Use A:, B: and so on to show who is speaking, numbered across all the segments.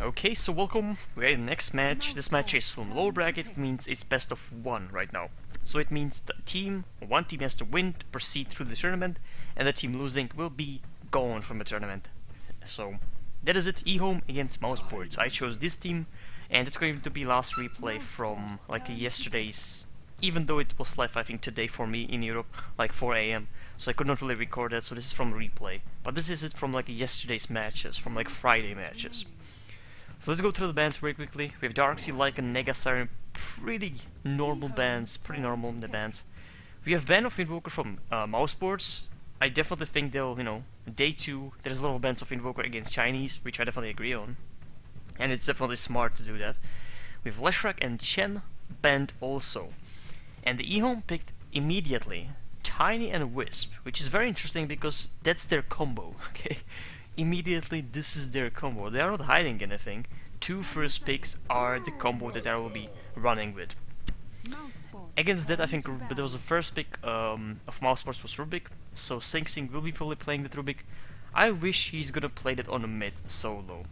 A: Okay, so welcome. We're in the next match. This match is from lower bracket, it means it's best of one right now. So it means one team has to win to proceed through the tournament, and the team losing will be gone from the tournament. So that is it, Ehome against Mousesports. I chose this team, and it's going to be last replay from like yesterday's, even though it was live I think today for me in Europe, like 4 AM. So I could not really record that, so this is from replay. But this is it from like yesterday's matches, from like Friday matches. So let's go through the bans very quickly. We have Darksea, like and Nega Siren, pretty normal bans, pretty normal in the bans. We have ban of Invoker from Mousesports. I definitely think they'll, day 2, there's a lot of bans of Invoker against Chinese, which I definitely agree on. And it's definitely smart to do that. We have Leshrak and Chen banned also. And the Ehome picked immediately Tiny and Wisp, which is very interesting because that's their combo, okay? Immediately this is their combo. They are not hiding anything. 2 first picks are the combo that I will be running with. Against that, I think there was the first pick of Mousesports was Rubik, so Sing Sing will be probably playing with Rubik. I wish he's gonna play that on a mid solo.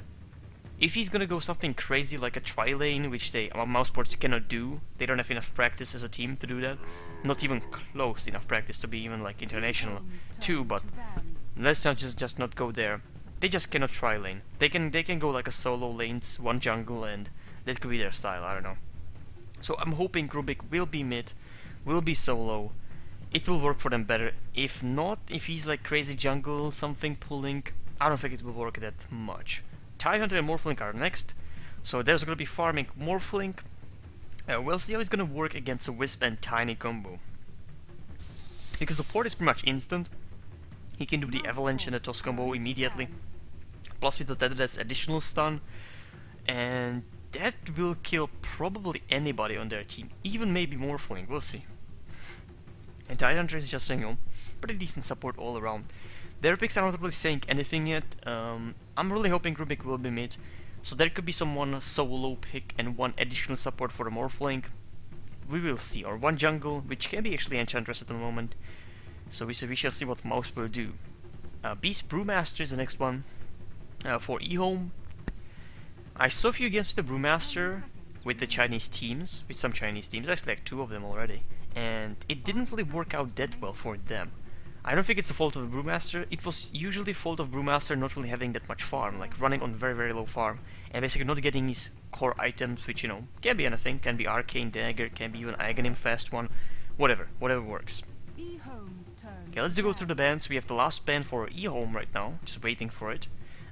A: If he's gonna go something crazy like a tri-lane, which Mousesports cannot do, they don't have enough practice as a team to do that. Not even close enough practice to be even like international too, but let's not just not go there. They just cannot tri-lane. They can go like a solo lanes, one jungle, and that could be their style, I don't know. So I'm hoping Rubik will be mid, will be solo. It will work for them better. If not, if he's like crazy jungle, something pulling, I don't think it will work that much. Tidehunter and Morphling are next, so there's gonna be farming Morphling. We'll see how it's gonna work against a Wisp and Tiny combo. Because the port is pretty much instant. He can do the avalanche and the toss combo immediately. Plus with the tether, that's additional stun. And that will kill probably anybody on their team. Even maybe Morphling, we'll see. And Tidehunter is just saying, pretty decent support all around. Their picks are not really saying anything yet. I'm really hoping Rubik will be mid. So there could be someone solo pick and one additional support for the Morphling. We will see. Or one jungle, which can be actually Enchantress at the moment. So we shall see what Mouse will do. Beast Brewmaster is the next one for Ehome. I saw a few games with the Brewmaster with the Chinese teams, with some Chinese teams, actually like 2 of them already, and it didn't really work out that well for them. I don't think it's the fault of the Brewmaster. It was usually the fault of Brewmaster not really having that much farm, like running on very low farm, and basically not getting his core items, which can be anything, can be Arcane Dagger, can be even Aghanim Fast One, whatever works. Okay, let's go through the bans. We have the last ban for Ehome right now, just waiting for it.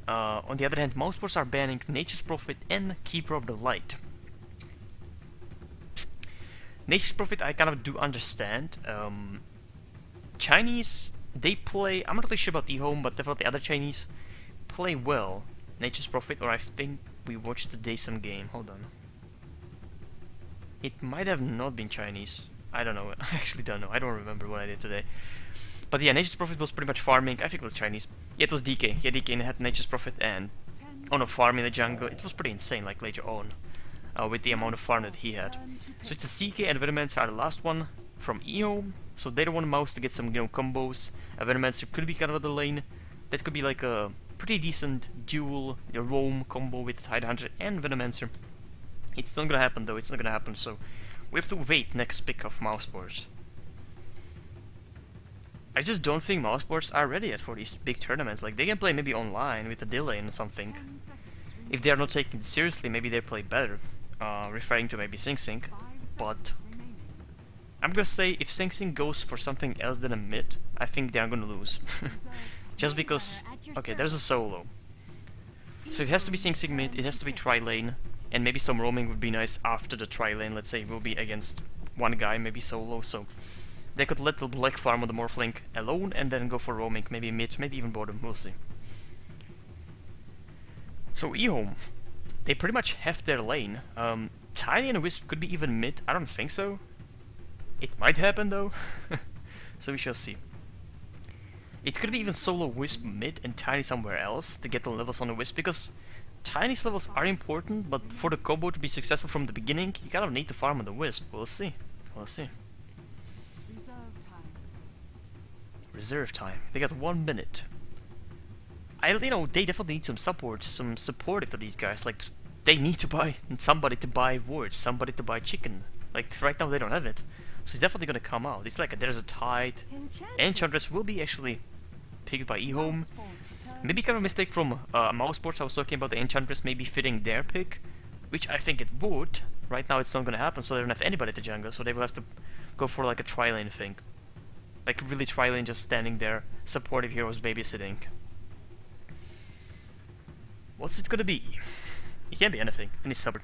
A: On the other hand, Mousesports are banning Nature's Prophet and Keeper of the Light. Nature's Prophet I kind of do understand. Chinese, they play, I'm not really sure about Ehome, but definitely other Chinese play well Nature's Prophet, or I think we watched today some game. Hold on. It might have not been Chinese. I don't know. I actually don't know. I don't remember what I did today. But yeah, Nature's Prophet was pretty much farming. I think it was Chinese. Yeah, it was DK. Yeah, DK had Nature's Prophet and on a farm in the jungle. It was pretty insane, like later on, with the amount of farm that he had. So it's a CK and Venomancer are the last one from Ehome. So they don't want a Mouse to get some combos. A Venomancer could be kind of the lane. That could be like a pretty decent dual roam combo with Tidehunter and Venomancer. It's not gonna happen though. It's not gonna happen. So we have to wait next pick of Mousesports. I just don't think Mousesports are ready yet for these big tournaments. Like, they can play maybe online with a delay and something. If they are not taken seriously, maybe they play better. Referring to maybe Sing Sing. But I'm gonna say if Sing Sing goes for something else than a mid, I think they are gonna lose. Just because, okay, there's a solo. So it has to be Sing Sing mid, it has to be tri-lane, and maybe some roaming would be nice after the tri-lane. Let's say will be against one guy, maybe solo, so they could let the black farm on the Morphling alone and then go for roaming, maybe mid, maybe even bottom, we'll see. So Ehome, they pretty much have their lane. Tiny and Wisp could be even mid, I don't think so. It might happen though, so we shall see. It could be even solo Wisp mid and Tiny somewhere else to get the levels on the Wisp, because Tiny's levels are important, but for the combo to be successful from the beginning, you kind of need to farm on the Wisp, we'll see. We'll see. Reserve time. They got 1 minute. you know, they definitely need some support, some supportive to these guys. Like, they need to buy somebody to buy wards, somebody to buy chicken. Like, right now they don't have it. So it's definitely gonna come out. It's like there's a tide. Enchantress will be actually picked by Ehome. Maybe kind of a mistake from Mousesports. I was talking about the Enchantress maybe fitting their pick, which I think it would. Right now it's not gonna happen, so they don't have anybody to jungle, so they will have to go for like a tri-lane thing. Like really tri-lane, just standing there, supportive heroes babysitting. What's it gonna be? It can be anything, any support.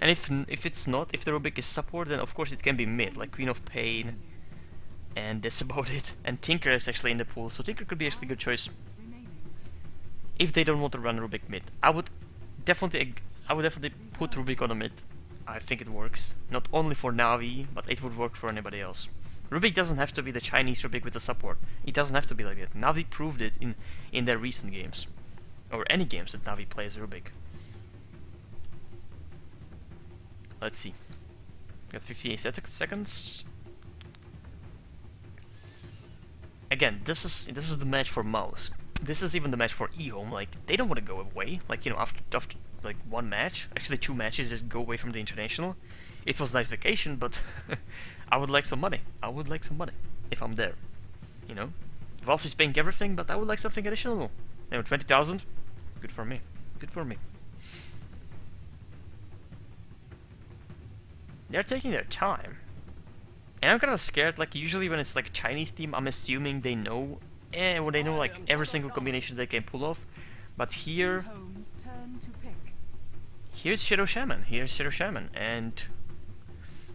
A: And if it's not, if the Rubik is support, then of course it can be mid, like Queen of Pain, and that's about it. And Tinker is actually in the pool, so Tinker could be actually a good choice if they don't want to run Rubik mid. I would definitely put Rubik on a mid. I think it works, not only for Navi, but it would work for anybody else. Rubik doesn't have to be the Chinese Rubik with the support. It doesn't have to be like that. Navi proved it in their recent games, or any games that Navi plays Rubik. Let's see. Got 58 seconds. Again, this is the match for Mouse. This is even the match for Ehome. Like, they don't want to go away. Like, you know, after like one match, actually 2 matches, just go away from the international. It was a nice vacation, but I would like some money. I would like some money if I'm there. You know, Valve is paying everything, but I would like something additional. You know, 20,000. Good for me. Good for me. They're taking their time. And I'm kind of scared, like usually when it's like a Chinese team, I'm assuming they know, when they know like every single combination they can pull off. But here's Shadow Shaman, and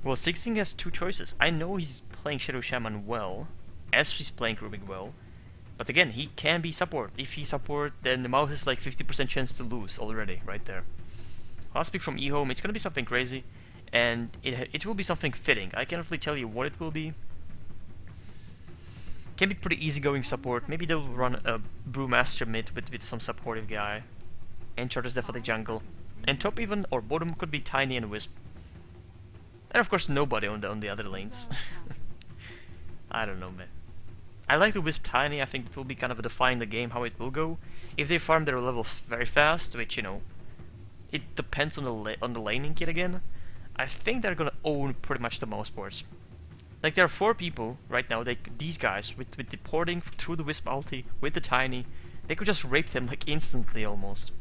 A: well, Sixing has 2 choices. I know he's playing Shadow Shaman well, as he's playing Rubik well, but again, he can be support. If he support, then the Mouse is like 50% chance to lose already, right there. Last pick from Ehome, it's gonna be something crazy. And it will be something fitting. I can't really tell you what it will be. Can be pretty easygoing support. Maybe they'll run a Brewmaster mid with some supportive guy. Enchantress definitely jungle. And top even, or bottom could be Tiny and Wisp. And of course nobody on the other lanes. I don't know, man. I like the Wisp Tiny. I think it will be kind of defining the game, how it will go. If they farm their levels very fast, which, you know, it depends on the laning kit again. I think they're gonna own pretty much the Mousesports. Like, there are 4 people right now, these guys, with the porting through the Wisp ulti, with the Tiny, they could just rape them like instantly almost.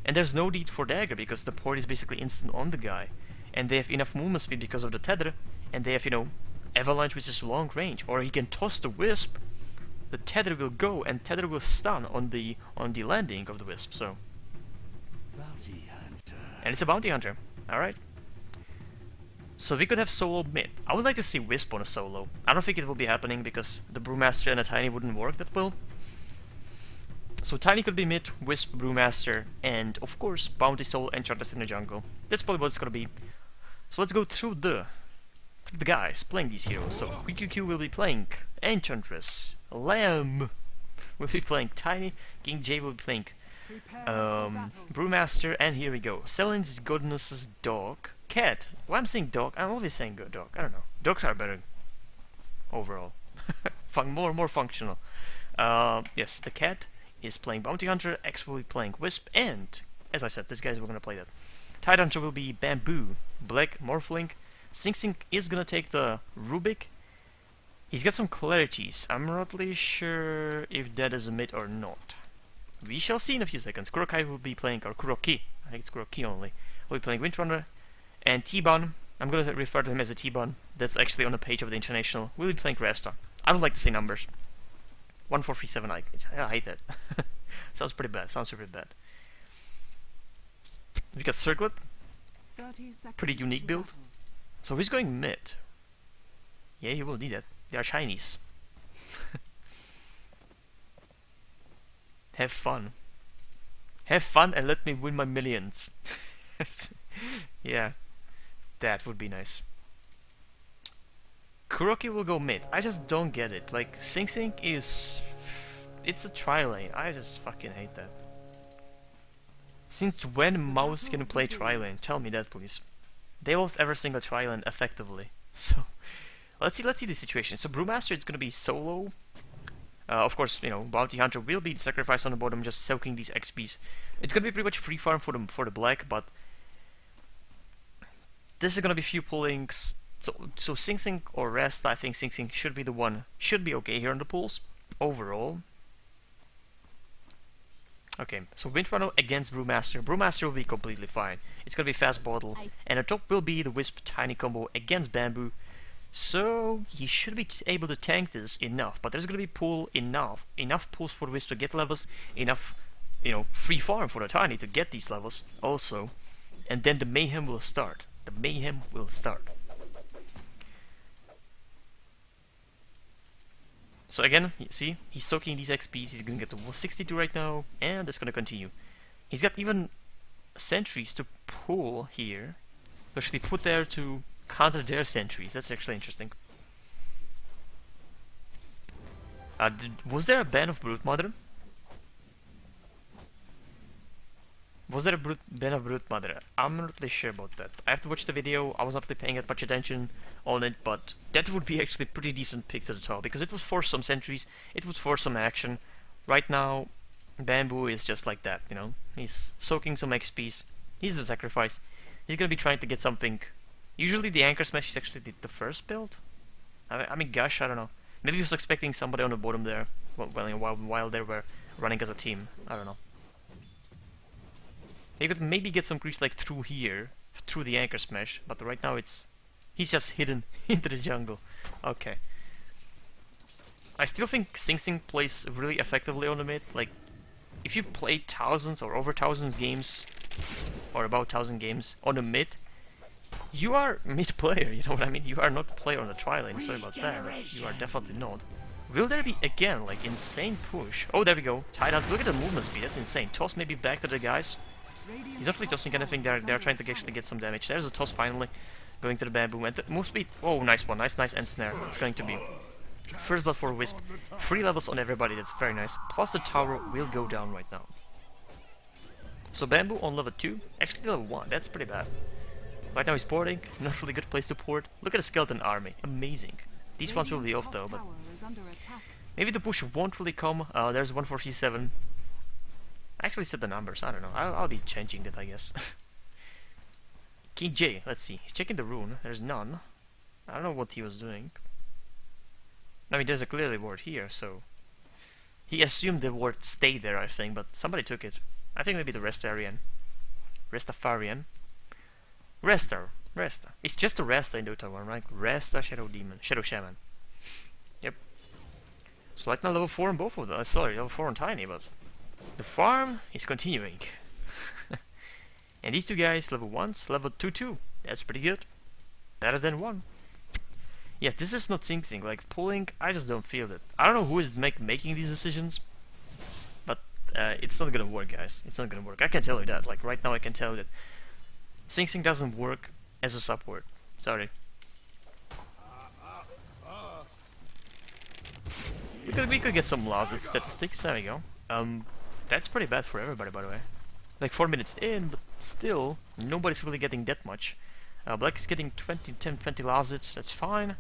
A: And there's no need for dagger, because the port is basically instant on the guy. And they have enough movement speed because of the tether, and they have, you know, Avalanche, which is long range, or he can toss the Wisp, the tether will go, and tether will stun on the landing of the Wisp, so. Bounty Hunter. And it's a Bounty Hunter, alright. So we could have solo mid. I would like to see Wisp on a solo. I don't think it will be happening because the Brewmaster and a Tiny wouldn't work that well. So Tiny could be mid, Wisp, Brewmaster, and of course Bounty Soul, Enchantress in the jungle. That's probably what it's gonna be. So let's go through the guys playing these heroes. So QQ will be playing Enchantress, Lamb will be playing Tiny, King J will be playing Brewmaster, and here we go. Selen's Goodness's dog. Cat. Why I'm saying dog? I'm always saying good dog. I don't know. Dogs are better overall. more functional. Yes, the cat is playing Bounty Hunter. X will be playing Wisp, and as I said, these guys were gonna play that. Tide Hunter will be Bamboo, Black, Morphling. Sing is gonna take the Rubik. He's got some clarities. I'm not really sure if that is a mid or not. We shall see in a few seconds. Kurokai will be playing, or Kuroki. I think it's Kuroki only. Will be playing Windrunner. And T-Bun, I'm going to refer to him as a T-Bun. That's actually on the page of the International. We'll be playing Resta. I don't like to say numbers. 1437, I hate that. Sounds pretty bad, sounds pretty bad. We got Circlet. Pretty unique build. So he's going mid. Yeah, you will need that. They are Chinese. Have fun. Have fun and let me win my millions. Yeah. That would be nice. Kuroki will go mid. I just don't get it. Like, Sing Sing is... It's a tri-lane. I just fucking hate that. Since when Mouse can play tri-lane? Tell me that, please. They lost every single tri-lane effectively. So, let's see the situation. So, Brewmaster is gonna be solo. Of course, Bounty Hunter will be sacrificed on the bottom, just soaking these XPs. It's gonna be pretty much free farm for the black, but this is gonna be few pullings. So Sing Sing or Rest, I think Sing Sing should be the one. Should be okay here on the pulls overall. Okay, so Windrunner against Brewmaster. Brewmaster will be completely fine. It's gonna be fast bottle, and the top will be the Wisp Tiny combo against Bamboo. So he should be able to tank this enough, but there's gonna be enough pulls for the Wisp to get levels, enough, free farm for the Tiny to get these levels also, and then the mayhem will start. The mayhem will start. So again, you see, he's soaking these XPs, he's gonna get to 62 right now, and it's gonna continue. He's got even sentries to pull here, actually put there to counter their sentries. That's actually interesting. Was there a ban of Brute Mother? Was there a ban of Brute Mother? I'm not really sure about that. I have to watch the video. I was not really paying that much attention on it, but that would be actually a pretty decent pick to the top, because it would force some sentries, it would force some action. Right now, Bamboo is just like that, He's soaking some XPs. He's the sacrifice. He's gonna be trying to get something. Usually the Anchor Smash is actually the first build. I mean, gosh, I don't know. Maybe he was expecting somebody on the bottom there while they were running as a team. I don't know. He could maybe get some creeps like through here, through the Anchor Smash, but right now he's just hidden into the jungle. Okay. I still think Sing Sing plays really effectively on the mid. Like, if you play thousands or over 1,000 games, or about 1,000 games on the mid, you are mid player, you know what I mean? You are not player on the tri-lane, sorry about that, but you are definitely not. Will there be, again, like, insane push? Oh, there we go. Tied out. Look at the movement speed, that's insane. Toss maybe back to the guys. He's not really tossing anything, they're trying to actually get some damage. There's a toss finally, going to the Bamboo, and the move speed, oh, nice one, nice end snare. It's going to be first blood for Wisp, 3 levels on everybody, that's very nice. Plus the tower will go down right now. So Bamboo on level 2, actually level 1, that's pretty bad. Right now he's porting, not really good place to port. Look at the skeleton army, amazing. These ones will be off though, but maybe the push won't really come. There's 147. I actually said the numbers, I don't know. I'll be changing that, I guess. King J, let's see. He's checking the rune. There's none. I don't know what he was doing. I mean, there's a clearly ward here, so he assumed the ward stayed there, I think, but somebody took it. I think maybe the Restarian. Restafarian. Resta. It's just a Resta in Dota 1, right? Resta, Shadow Demon, Shadow Shaman. Yep. So like now level 4 on both of them. Sorry, level 4 on Tiny, but the farm is continuing. And these two guys, level 1s, level 2-2. That's pretty good. Better than 1. Yeah, this is not Sing Sing. Like, pulling, I just don't feel it. I don't know who is making these decisions, but it's not gonna work, guys. It's not gonna work. I can tell you that. Like, right now I can tell you that Sing Sing doesn't work as a support. Sorry. We could get some lost statistics. There we go. That's pretty bad for everybody, by the way. Like 4 minutes in, but still nobody's really getting that much. Black is getting 20, 10, 20 losits. That's fine.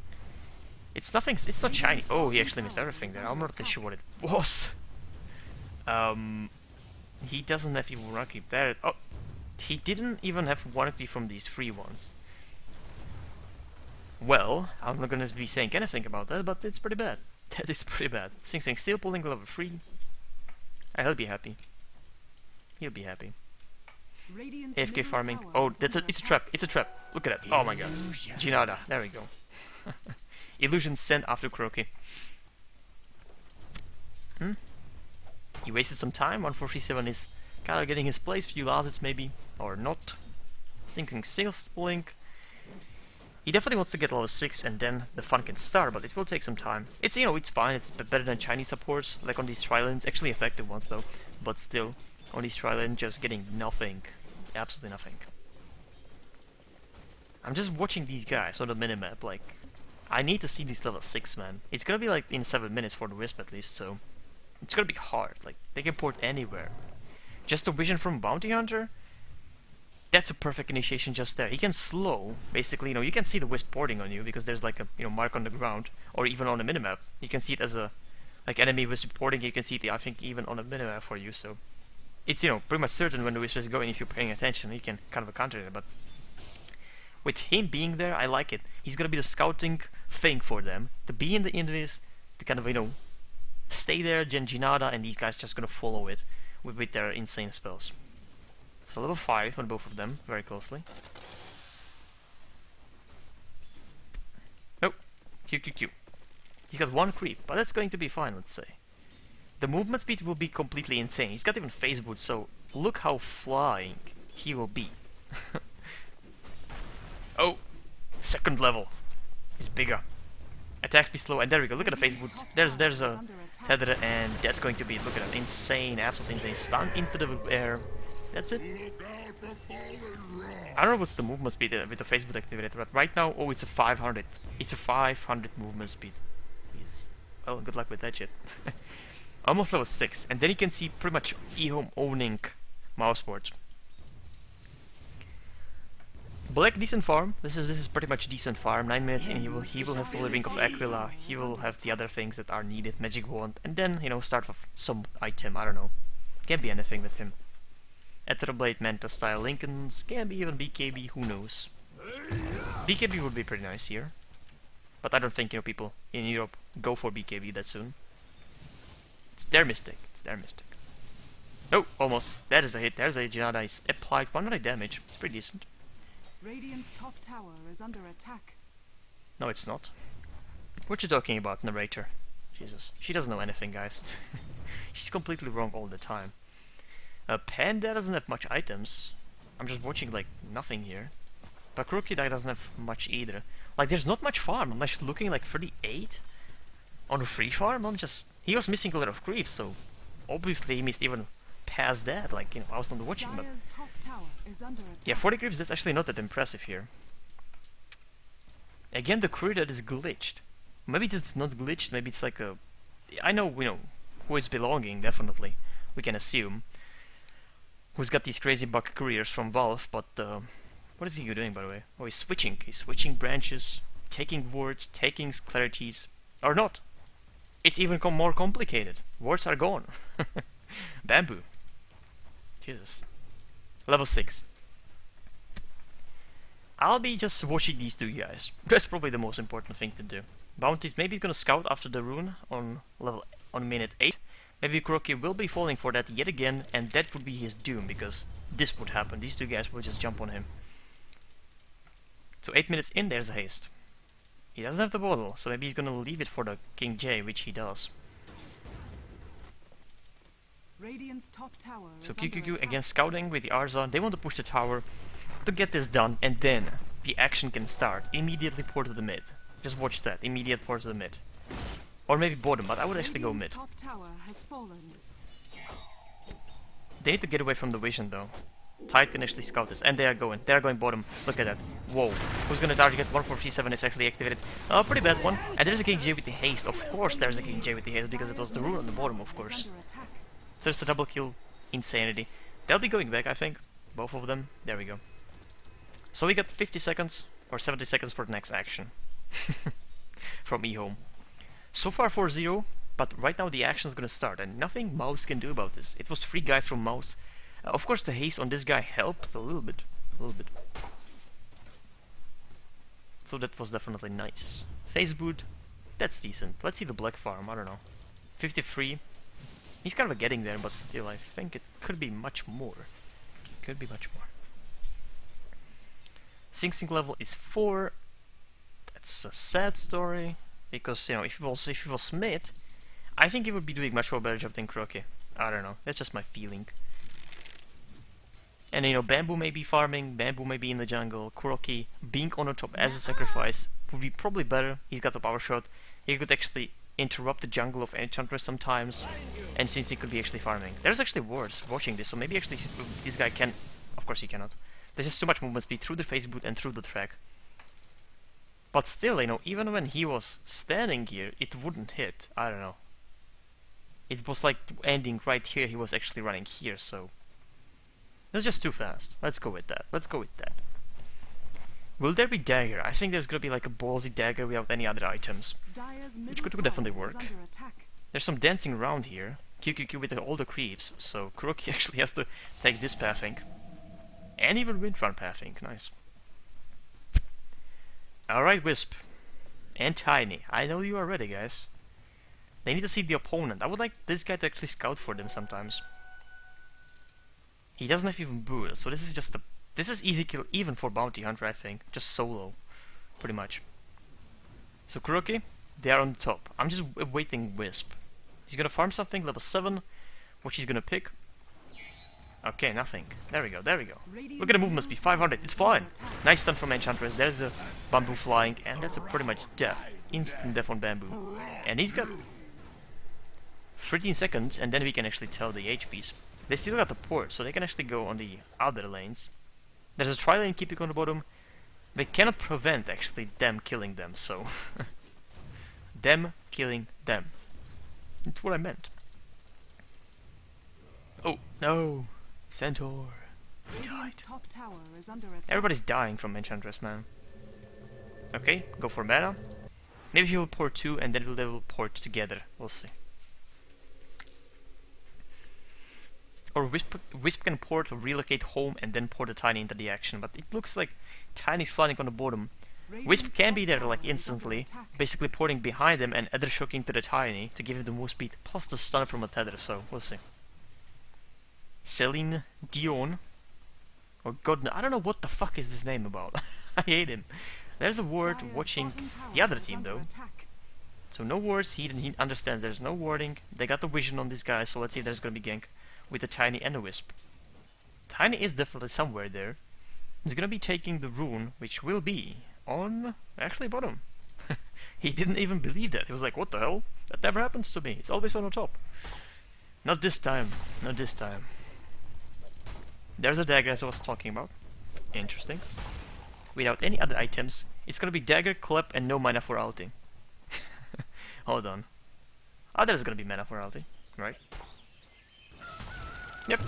A: It's nothing. It's not shiny. Oh, he actually missed everything there. I'm not really sure what it was. He doesn't have even one keep there. Oh, he didn't even have one key from these 3 ones. Well, I'm not gonna be saying anything about that, but it's pretty bad. That is pretty bad. Sing Sing still pulling level 3. He'll be happy. He'll be happy. AFK farming. Oh, it's a trap. It's a trap. Look at that. Oh my god. Ginada. There we go. Illusion sent after Croaky. He wasted some time. 147 is kind of getting his place. Few losses maybe. Or not. Thinking sales pulling. He definitely wants to get level 6 and then the fun can start, but it will take some time. It's, it's fine. It's better than Chinese supports, like on these tri-lanes. Actually effective ones though, but still. On these tri-lanes just getting nothing. Absolutely nothing. I'm just watching these guys on the minimap, like, I need to see these level 6, man. It's gonna be like in 7 minutes for the Wisp at least, so it's gonna be hard. Like, they can port anywhere. Just a vision from Bounty Hunter? That's a perfect initiation just there. He can slow, basically, you can see the Wisp porting on you because there's like a mark on the ground, or even on the minimap. You can see it as a like enemy was reporting, you can see the I think even on a minimap for you. So it's pretty much certain when the whisper is going. If you're paying attention, you can kind of counter it. But with him being there, I like it. He's gonna be the scouting thing for them to be in the invis, to kind of stay there, Genjinada, and these guys just gonna follow it with their insane spells. So level 5 on both of them, very closely. Oh, Q. He's got 1 creep, but that's going to be fine, let's say. The movement speed will be completely insane. He's got even phase boot, so look how flying he will be. Oh, 2nd level. He's bigger. Attack speed slow, and there we go. Look at the phase boot. There's a tether, and that's going to be, look at that, insane, absolutely insane. Stun into the air. That's it. I don't know what's the movement speed with the phase boot activated, but right now, oh, it's a 500. It's a 500 movement speed. Well, good luck with that shit. Almost level 6, and then you can see pretty much Ehome owning Mousesports. Black decent farm. This is pretty much decent farm. 9 minutes in, he will have the Living of Aquila. He will have the other things that are needed, magic wand, and then start with some item. I don't know. Can be anything with him. Etherblade, Manta style Lincolns, can be even BKB. Who knows? BKB would be pretty nice here. But I don't think people in Europe go for BKB that soon. It's their mistake. It's their mistake. Oh, almost. That is a hit. There's a Janada. Is applied 100 damage. It's pretty decent.
B: Radiant's top tower is under attack.
A: No, it's not. What you talking about, narrator? Jesus, she doesn't know anything, guys. She's completely wrong all the time. Panda doesn't have much items. I'm just watching like nothing here. But Crocodile doesn't have much either. Like, there's not much farm. I'm just looking like 38 on a free farm. He was missing a lot of creeps, so obviously he missed even past that. Like, I was not watching, but yeah, 40 creeps. That's actually not that impressive here. Again, the Crocodile is glitched. Maybe it's not glitched. Maybe it's like a. I know, who it's belonging. Definitely, we can assume. Who's got these crazy bug careers from Valve, but. What is he doing, by the way? Oh, he's switching. He's switching branches, taking wards, taking clarities. Or not. It's even more complicated. Wards are gone. Bamboo. Jesus. Level 6. I'll be just watching these two guys. That's probably the most important thing to do. Bounties, maybe he's gonna scout after the rune on minute 8. Maybe Crocky will be falling for that yet again, and that would be his doom, because this would happen. These two guys will just jump on him. So 8 minutes in, there's a haste. He doesn't have the bottle, so maybe he's gonna leave it for the King J, which he does.
B: Radiant's top tower
A: So QQQ against scouting with the Arza. They want to push the tower to get this done, and then the action can start. Immediately port to the mid. Just watch that. Immediate port to the mid. Or maybe bottom, but I would actually go mid.
B: Top tower has fallen.
A: They need to get away from the vision though. Tide can actually scout this, and they are going bottom. Look at that. Whoa. Who's gonna target? 1437 is actually activated. Pretty bad one. And there's a King J with the haste. Of course there's a King J with the haste, because it was the rune on the bottom, of course. So it's a double kill. Insanity. They'll be going back, I think. Both of them. There we go. So we got 50 seconds, or 70 seconds for the next action. From Ehome. So far 4-0, but right now the action is gonna start, and nothing Mouse can do about this. It was 3 guys from Mouse. Of course the haste on this guy helped a little bit. So that was definitely nice. Phase boot, that's decent. Let's see the black farm, I don't know. 53. He's kind of getting there, but still I think it could be much more. Sing Sing level is 4. That's a sad story. Because, if he was mid, I think he would be doing much more better job than Crocky. I don't know, that's just my feeling. And Bamboo may be farming, Bamboo may be in the jungle, Crocky being on the top as a sacrifice would be probably better. He's got the power shot. He could actually interrupt the jungle of Enchantress sometimes, and since he could be actually farming. There's actually wards watching this, so maybe actually this guy can. Of course he cannot. There's just too much movement speed through the phase boot and through the track. But still, even when he was standing here, it wouldn't hit. I don't know. It was like ending right here, he was actually running here, so. That's just too fast. Let's go with that. Will there be dagger? I think there's gonna be like a ballsy dagger without any other items. Which could definitely work. There's some dancing around here. QQQ with all the creeps, so Kuroki actually has to take this pathing. And even Windrun pathing, nice. Alright, Wisp. And Tiny. I know you are ready, guys. They need to see the opponent. I would like this guy to actually scout for them sometimes. He doesn't have even Bull, so this is just a... This is easy kill even for Bounty Hunter, I think. Just solo. Pretty much. So Kuroki, they are on the top. I'm just awaiting Wisp. He's gonna farm something, level 7. What she's gonna pick. Okay, nothing. There we go, there we go. Look at the movement speed, 500, it's flying. Nice stun from Enchantress, there's a bamboo flying, and that's a pretty much death. Instant death on bamboo. And he's got 13 seconds, and then we can actually tell the HPs. They still got the port, so they can actually go on the other lanes. There's a tri-lane keeping on the bottom. They cannot prevent actually them killing them, so... them killing them. That's what I meant. Oh, no! Centaur. He died.
B: Top tower is under attack.
A: Everybody's dying from Enchantress, man. Okay, go for mana. Maybe he'll port 2 and then they will port together. We'll see. Or Wisp can port or relocate home and then port a Tiny into the action, but it looks like Tiny's flying on the bottom. Wisp can be there like instantly, basically porting behind him and other shocking to the Tiny to give him the move speed, plus the stun from a tether, so we'll see. Celine Dion. Or God, I don't know what the fuck is this name about. I hate him. There's a ward watching the other team though. So no words, he understands there's no warding. They got the vision on this guy, so let's see if there's gonna be gank with the Tiny and the Wisp. Tiny is definitely somewhere there. He's gonna be taking the rune, which will be on actually bottom. He didn't even believe that. He was like, what the hell? That never happens to me. It's always on the top. Not this time. Not this time. There's a dagger as I was talking about. Interesting. Without any other items. It's gonna be dagger, clap, and no mana for ulti. Hold on. Oh, there's gonna be mana for ulti, right? Yep.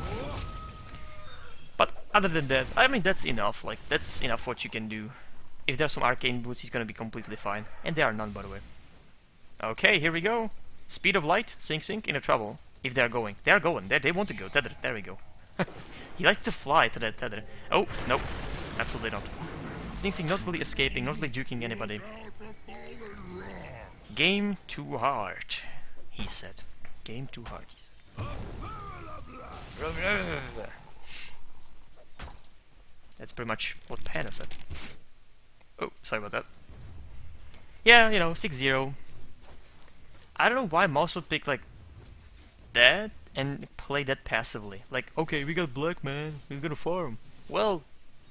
A: But other than that, I mean, that's enough. Like, that's enough what you can do. If there's some arcane boots, he's gonna be completely fine. And there are none, by the way. Okay, here we go. Speed of light, Sing in a trouble. If they're going. They are going. They want to go. Tether. There we go. He likes to fly to that tether. Oh, nope. Absolutely not. Sing not really escaping, not really juking anybody. Game too hard, he said. Game too hard. That's pretty much what Panda said. Oh, sorry about that. Yeah, you know, 6-0. I don't know why Mouse would pick like that and play that passively. Like, okay, we got black, man, we're gonna farm. Well,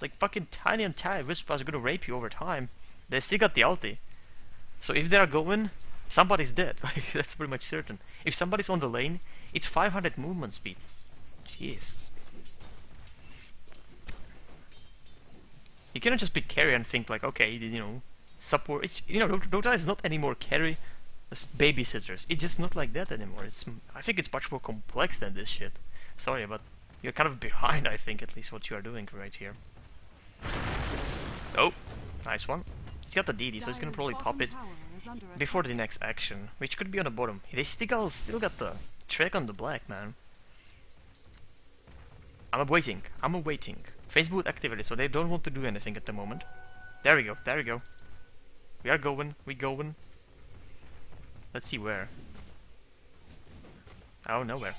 A: like fucking Tiny and Wisp are gonna rape you over time. They still got the ulti. So if they're going, somebody's dead. Like, that's pretty much certain. If somebody's on the lane, it's 500 movement speed. Jeez. You cannot just pick carry and think like, okay, you know, support. It's, you know, DotA is not anymore carry as babysitters. It's just not like that anymore. It's, I think it's much more complex than this shit. Sorry, but you're kind of behind, I think, at least what you are doing right here. Oh, nice one. He's got the DD, so he's gonna probably pop it before the next action, which could be on the bottom. They still got the track on the black, man. I'm awaiting. Facebook activity, so they don't want to do anything at the moment. There we go, there we go. We are going, Let's see where. Oh, nowhere.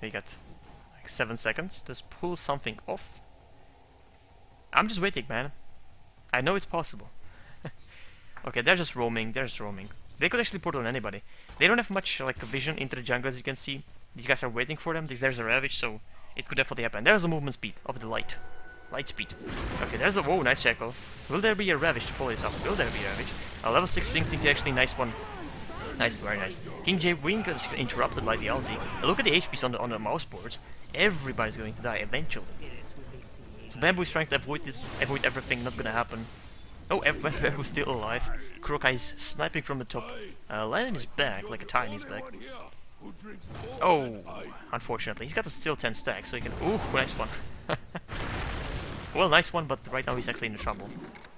A: We got like 7 seconds to pull something off. I'm just waiting, man. I know it's possible. Okay, they're just roaming, They could actually port on anybody. They don't have much like vision into the jungle, as you can see. These guys are waiting for them. There's a Ravage, so it could definitely happen. There's a movement speed of the light. Light speed. Okay, there's a... Whoa, nice shackle. Will there be a Ravage to follow this up? Will there be a Ravage? A level 6 Sing actually nice one. Nice, very nice. King J Wing is interrupted by the ulti. Look at the HPs on the Mousesports. Everybody's going to die eventually. So Bamboo is trying to avoid this, avoid everything, not gonna happen. Oh, Bamboo's still alive. Kurokai's sniping from the top. Lion is back, like a Tiny's back. Oh, unfortunately. He's got still 10 stacks, so he can... Ooh, nice one. Well, nice one, but right now he's actually in trouble.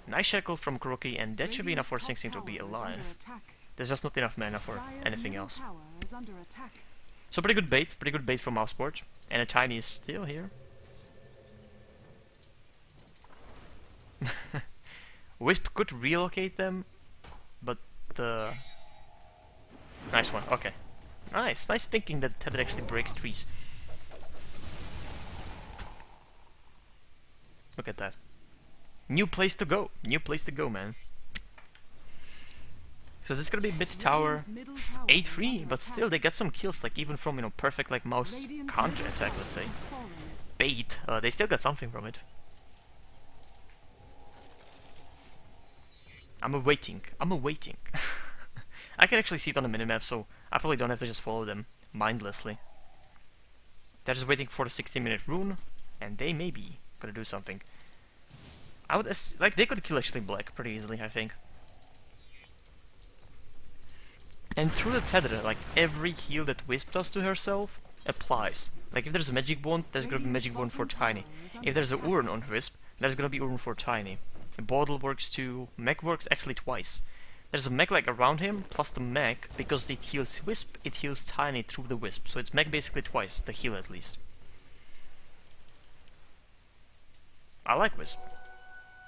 A: Nice shackle from Kuroki, and that should be enough for Sing
B: Radiant's
A: Sing
B: top
A: to be
B: tower is
A: alive.
B: under attack.
A: There's just not enough mana for
B: Dire's
A: anything
B: middle
A: else.
B: tower is under attack.
A: So pretty good bait from Mousesports. And a Tiny is still here. Wisp could relocate them, but nice one, okay. Nice thinking that Tether actually breaks trees. Look at that. New place to go, man. So this is gonna be mid tower 8-3, but still they get some kills, like even from, you know, perfect like mouse counter attack, let's say. Bait, they still got something from it. I'm awaiting. I can actually see it on the minimap, so I probably don't have to just follow them mindlessly. They're just waiting for the 60-minute rune, and they may be gonna do something. I would like they could kill actually Black pretty easily, I think. And through the tether, like every heal that Wisp does to herself applies. Like if there's a magic bond, there's gonna be magic bond for Tiny. If there's a urn on Wisp, there's gonna be urn for Tiny. The bottle works too. Mech works actually twice. There's a mech like around him plus the mech, because it heals Wisp, it heals Tiny through the Wisp. So it's mech basically twice, the heal at least. I like Wisp.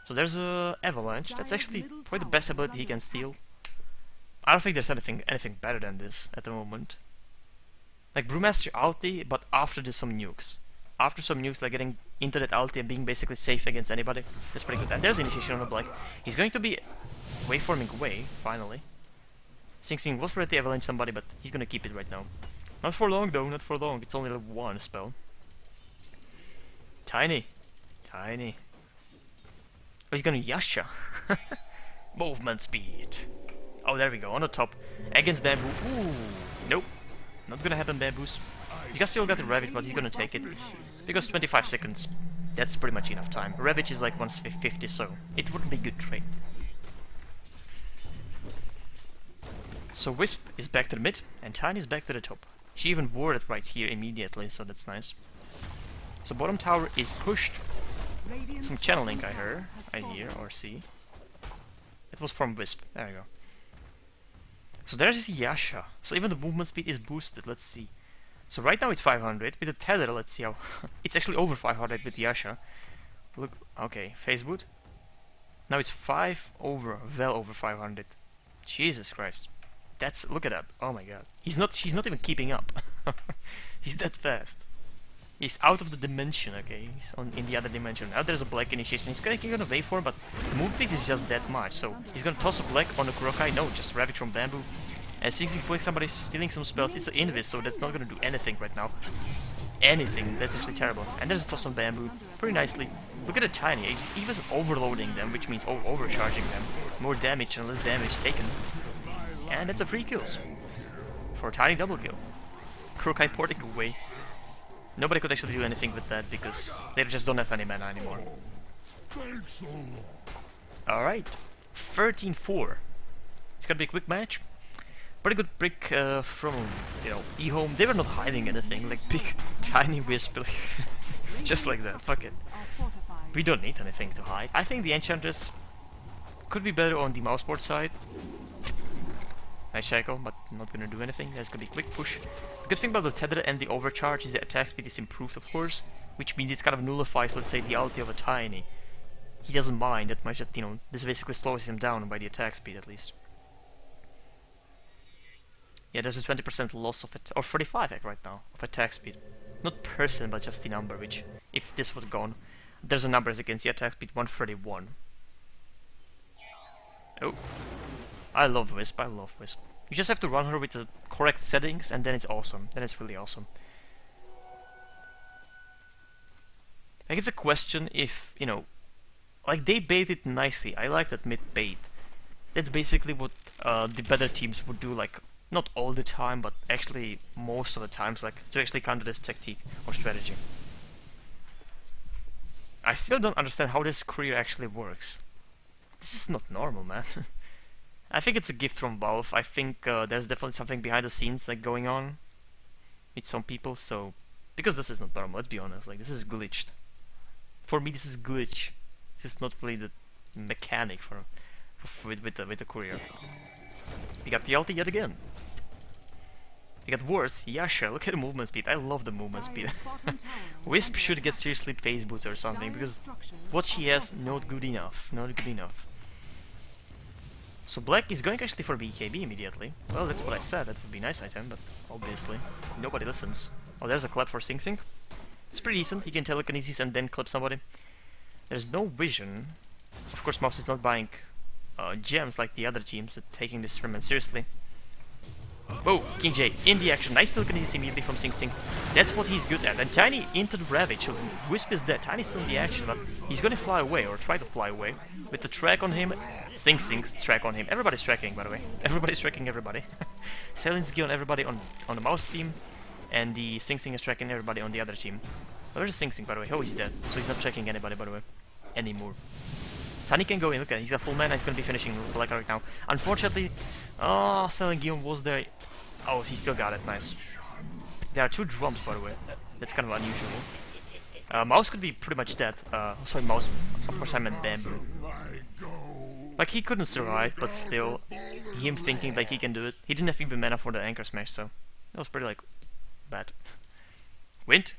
A: So there's a Avalanche. That's actually probably the best ability he can steal. I don't think there's anything better than this at the moment. Like Brewmaster ulti, but after there's some nukes. After some nukes, like getting into that ulti and being basically safe against anybody. That's pretty good. And there's initiation on the Black. He's going to be waveforming away, finally. Sing Sing was ready to avalanche somebody, but he's gonna keep it right now. Not for long though, not for long. It's only like one spell. Tiny. Oh, he's gonna Yasha. Movement speed. Oh, there we go, on the top. Against Bamboo. Ooh, nope. Not gonna happen, Bamboos. He still got the Ravage, but he's gonna take it. Because 25 seconds, that's pretty much enough time. Ravage is like 150, so it wouldn't be a good trade. So Wisp is back to the mid, and Tiny is back to the top. She even warded right here immediately, so that's nice. So bottom tower is pushed. Some channeling I hear or see. It was from Wisp, there we go. So there's Yasha. So even the movement speed is boosted, let's see. So right now it's 500, with the tether, let's see how... it's actually over 500 with Yasha. Look, okay, phase boot. Now it's well over 500. Jesus Christ. Look at that, oh my god. She's not even keeping up. He's that fast. He's out of the dimension, okay? He's in the other dimension. Now there's a Black initiation. He's gonna waveform, but the move speed is just that much. So he's gonna toss a Black on the Kurokai. No, just Ravage from Bamboo. And 60 quick, somebody's stealing some spells. It's an invis, so that's not gonna do anything right now. Anything. That's actually terrible. And there's a toss on Bamboo. Pretty nicely. Look at the Tiny. He wasn't overloading them, which means overcharging them. More damage and less damage taken. And that's a free kills. For a Tiny double kill. Kurokai porting away. Nobody could actually do anything with that because they just don't have any mana anymore. Alright. 13-4. It's gonna be a quick match. Pretty good brick from, you know, Ehome. They were not hiding anything, like big tiny Wisp. Just like that, fuck it. We don't need anything to hide. I think the Enchantress could be better on the Mousesports side. Nice shackle, but not gonna do anything. There's gonna be a quick push. The good thing about the tether and the overcharge is the attack speed is improved, of course, which means it kind of nullifies, let's say, the ulti of a Tiny. He doesn't mind that much that, you know, this basically slows him down by the attack speed at least. Yeah, there's a 20% loss of it, or 45 right now, of attack speed. Not percent, but just the number, which, if this would gone, there's a number as against the attack speed, 131. Oh. I love Wisp, I love Wisp. You just have to run her with the correct settings, and then it's awesome. Then it's really awesome. Like, it's a question if, you know, like, they baited nicely. I like that mid bait. That's basically what the better teams would do, like, not all the time, but actually most of the times, like, to actually counter this tactique or strategy. I still don't understand how this career actually works. This is not normal, man. I think it's a gift from Valve. I think there's definitely something behind the scenes, like, going on with some people, so... Because this is not normal, let's be honest, like, this is glitched. For me, this is glitch. This is not really mechanic for with the courier. We got the ulti yet again. We got worse. Yasha, look at the movement speed. I love the movement speed. Wisp should get seriously phase boots or something, because what she has, not good enough. Not good enough. So Black is going actually for BKB immediately. Well, that's what I said. That would be a nice item, but obviously nobody listens. Oh, there's a clap for Sing Sing. It's pretty decent. He can telekinesis and then clip somebody. There's no vision. Of course, Mouse is not buying gems like the other teams, taking this tournament seriously. Oh, King J in the action. Nice telekinesis immediately from Sing Sing. That's what he's good at. And Tiny into the Ravage. So Wisp is dead. Tiny's still in the action, but he's gonna fly away, or try to fly away. With the track on him, Sing Sing's track on him. Everybody's tracking, by the way. Everybody's tracking everybody. Selinsky on everybody on the Mouse team, and the Sing Sing is tracking everybody on the other team. Where's Sing Sing, by the way? Oh, he's dead. So he's not tracking anybody, by the way, anymore. Tiny can go in. Look at, he's a full mana. He's gonna be finishing Black right now. Unfortunately, oh, Selling Guillaume was there. Oh, he still got it. Nice. There are 2 drums, by the way. That's kind of unusual. Mouse could be pretty much dead. Sorry, Mouse. Of course, I meant Bamboo. Like, he couldn't survive, but still, him thinking like he can do it. He didn't have even mana for the Anchor Smash, so that was pretty, like, bad. Wind?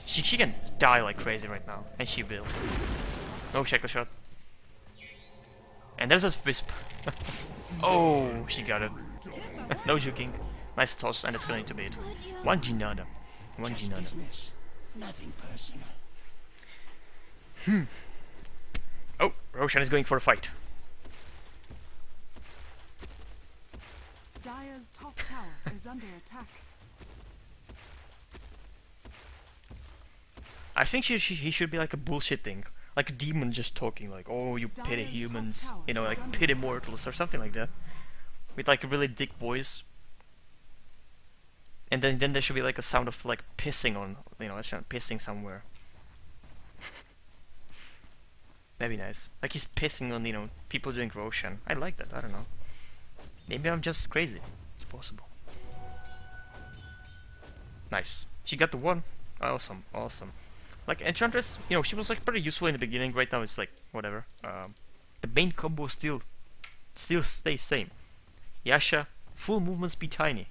A: She can die like crazy right now, and she will. No Shackle Shot. And there's a Wisp. Oh, she got it. No juking. Nice toss, and it's going to be it. 1 Ginada. 1 Ginada.
C: Nothing personal.
A: Oh, Roshan is going for a fight.
B: Dire's top tower is under attack.
A: I think he should be like a bullshit thing. Like a demon just talking like, oh, you pity humans. You know, like pity mortals or something like that. With like a really thick voice. And then there should be like a sound of like pissing on, you know, pissing somewhere. That'd be nice. Like he's pissing on, you know, people doing Roshan. I like that, I don't know. Maybe I'm just crazy. It's possible. Nice. She got the 1. Awesome, awesome. Like Enchantress, you know, she was like pretty useful in the beginning. Right now it's like, whatever. The main combo still stays same. Yasha, full movement speed Tiny.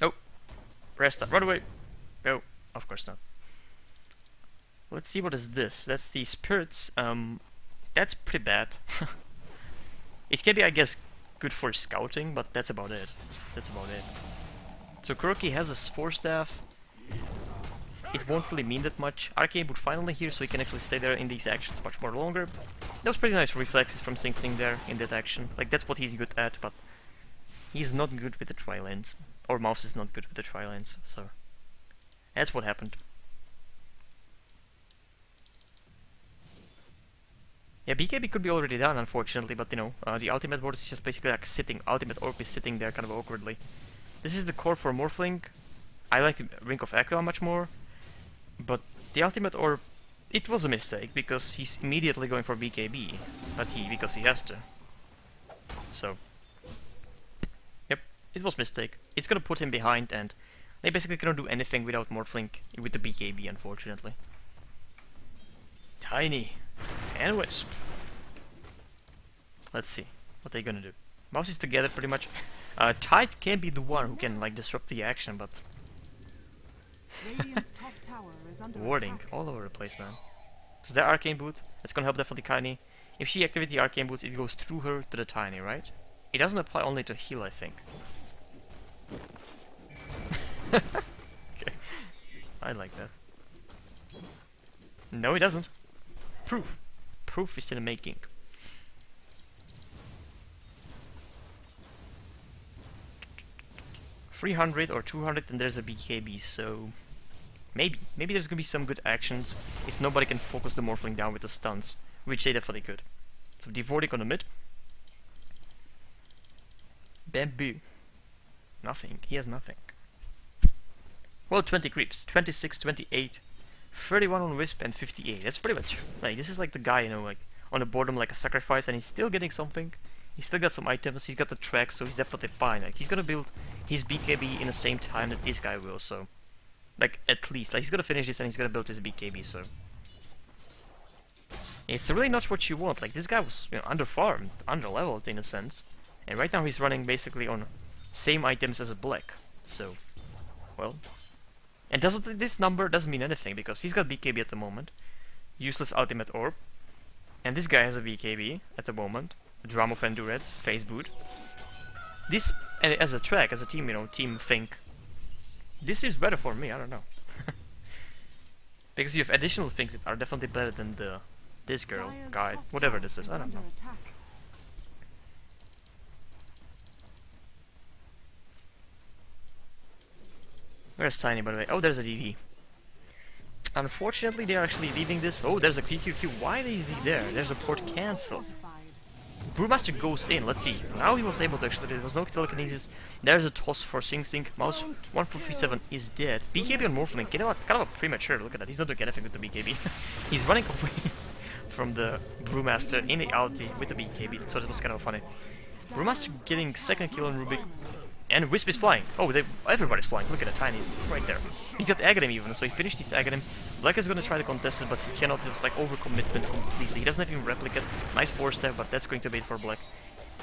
A: Oh. Rest up, run away. Oh, of course not. Let's see, what is this? That's the spirits. That's pretty bad. It can be, I guess, good for scouting, but that's about it. That's about it. So Kuroki has a 4 staff. It won't really mean that much. Arcane Boot finally here, so he can actually stay there in these actions much more longer. That was pretty nice reflexes from Sing Sing there in that action. Like, that's what he's good at, but he's not good with the tri-lanes. Or Mouse is not good with the tri-lanes, so that's what happened. Yeah, BKB could be already done, unfortunately, but you know, the ultimate board is just basically like sitting. Ultimate Orb is sitting there kind of awkwardly. This is the core for Morphling. I like the Ring of Aqua much more, but the ultimate Orb, it was a mistake because he's immediately going for BKB, but because he has to. So, yep, it was a mistake. It's gonna put him behind, and they basically cannot do anything without Morphling with the BKB, unfortunately. Tiny and Wisp. Let's see what they're gonna do. Mouse is together pretty much. Tide can be the one who can like disrupt the action, but
B: Radiant's top tower is under
A: warding
B: attack.
A: all over the place, man. So that Arcane Boot, that's gonna help definitely Tiny. If she activates the Arcane Boot, it goes through her to the Tiny, right? It doesn't apply only to heal, I think. Okay, I like that. No, it doesn't. Proof. Proof is in the making. $300 or $200, and there's a BKB, so maybe there's gonna be some good actions if nobody can focus the Morphling down with the stuns, which they definitely could. So Devortic on the mid. Bamboo. Nothing. He has nothing. Well, 20 creeps. 26, 28, 31 on Wisp, and 58. That's pretty much like this is like the guy, you know, like on the bottom like a sacrifice, and he's still getting something. He's still got some items. He's got the track, so he's definitely fine. Like he's gonna build his BKB in the same time that this guy will. So, like at least, like he's gonna finish this and he's gonna build his BKB. So It's really not what you want. Like, this guy was, you know, underfarmed, underleveled in a sense. And right now he's running basically on same items as a black. So, well. And this number doesn't mean anything, because he's got BKB at the moment. Useless ultimate orb. And this guy has a BKB at the moment. Drum of Endurance, face boot. This, as a track, as a team, you know, team think. This seems better for me, I don't know. Because you have additional things that are definitely better than this girl, guy, whatever this is, I don't know. Where's Tiny, by the way? Oh, there's a DD. Unfortunately, they're actually leaving this. Oh, there's a QQQ. Why is he there? There's a port cancelled. Brewmaster goes in. Let's see. Now he was able to actually. There was no telekinesis. There's a toss for Sing Sing. Mouse 1437 is dead. BKB on Morphling. Kind of a premature. Look at that. He's not doing anything with the BKB. He's running away from the Brewmaster in the ulti with the BKB. So that was kind of funny. Brewmaster getting second kill on Rubik. And Wisp is flying. Oh, everybody's flying. Look at the Tiny's right there. He's got Aghanim even, so he finished his Aghanim. Black is gonna try to contest it, but he cannot. It was like overcommitment completely. He doesn't have even replicate. Nice 4-step, but that's going to be it for Black.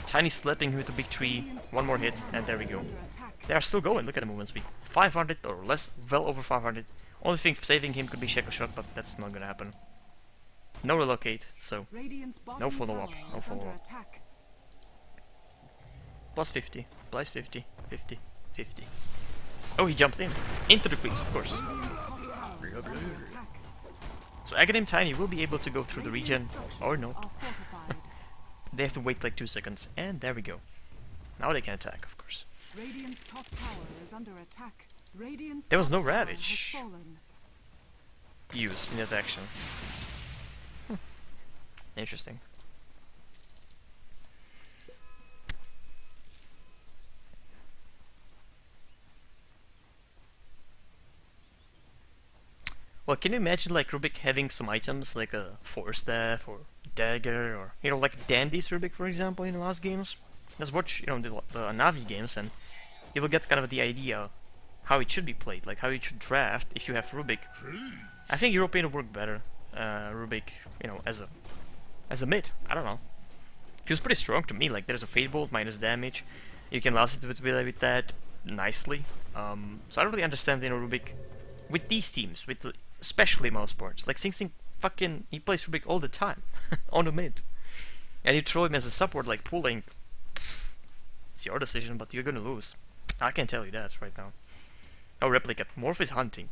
A: Tiny slapping him with a big tree. One more hit, and there we go. They are still going. Look at the movement speed. 500 or less, well over 500. Only thing saving him could be Shackle Shot, but that's not gonna happen. No relocate, so no follow-up. No follow-up. Plus 50, plus 50, 50, 50. Oh, he jumped in. Into the creeps, of course. So Aghanim Tiny will be able to go through the regen, or no. They have to wait like 2 seconds, and there we go. Now they can attack, of course. There was no Ravage used in that action. Interesting. Well, can you imagine like Rubik having some items like a 4-staff or dagger, or you know, like Dandy's Rubik, for example, in the last games? Just watch, you know, the Navi games, and you will get kind of the idea how it should be played, like how it should draft if you have Rubik. I think European would work better. Rubik, you know, as a mid. I don't know. Feels pretty strong to me. Like there's a Fate Bolt minus damage. You can last it with that nicely. So I don't really understand, you know, Rubik with these teams, with especially Mousesports. Like Sing Sing fucking, he plays Rubik all the time on the mid, and you throw him as a support like pulling. It's your decision, but you're gonna lose. I can tell you that right now. Oh, replicate. Morph is hunting,